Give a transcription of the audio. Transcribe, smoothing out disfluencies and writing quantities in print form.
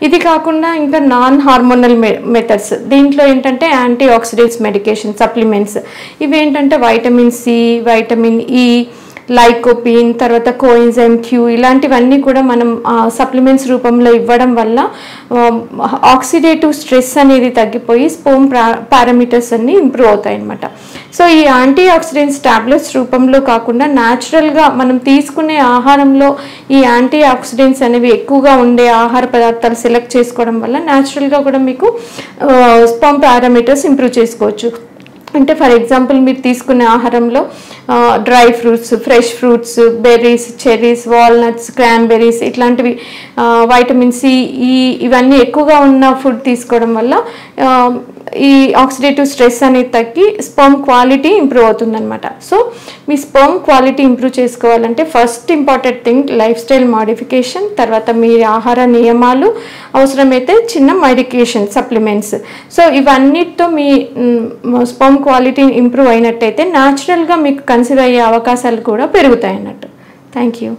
ఇది కాకుండా ఇంకా నాన్ హార్మోనల్ మెథడ్స్, దీంట్లో ఏంటంటే యాంటీ ఆక్సిడెంట్స్ మెడికేషన్ సప్లిమెంట్స్, ఇవి ఏంటంటే vitamin C, vitamin E, lycopene, తర్వాత కోఎంజైమ్ క్యూ, ఇలాంటివన్నీ కూడా మనం సప్లిమెంట్స్ రూపంలో ఇవ్వడం వల్ల ఆక్సిడేటివ్ స్ట్రెస్ అనేది తగ్గిపోయి స్పోమ్ పారామీటర్స్ అన్నీ ఇంప్రూవ్ అవుతాయి అన్నమాట. సో ఈ యాంటీ ఆక్సిడెంట్స్ టాబ్లెట్స్ రూపంలో కాకుండా న్యాచురల్గా మనం తీసుకునే ఆహారంలో ఈ యాంటీ ఆక్సిడెంట్స్ అనేవి ఎక్కువగా ఉండే ఆహార పదార్థాలు సెలెక్ట్ చేసుకోవడం వల్ల న్యాచురల్గా కూడా మీకు స్పోమ్ పారామీటర్స్ ఇంప్రూవ్ చేసుకోవచ్చు. అంటే ఫర్ ఎగ్జాంపుల్ మీరు తీసుకునే ఆహారంలో dry fruits, fresh fruits, berries, cherries, walnuts, cranberries ఇట్లాంటివి, వైటమిన్ సి, ఇవన్నీ ఎక్కువగా ఉన్న ఫుడ్ తీసుకోవడం వల్ల ఈ ఆక్సిడేటివ్ స్ట్రెస్ అనేది తగ్గి స్పర్మ్ క్వాలిటీ ఇంప్రూవ్ అవుతుందన్నమాట. సో మీ స్పర్మ్ క్వాలిటీ ఇంప్రూవ్ చేసుకోవాలంటే first important thing life style modification, తర్వాత మీ ఆహార నియమాలు, అవసరమైతే చిన్న మెడికేషన్ సప్లిమెంట్స్. సో ఇవన్నిటితో మీ స్పర్మ్ క్వాలిటీ ఇంప్రూవ్ అయినట్టయితే న్యాచురల్గా మీకు కన్సీవ్ అయ్యే అవకాశాలు కూడా పెరుగుతాయి అన్నట్టు. Thank you.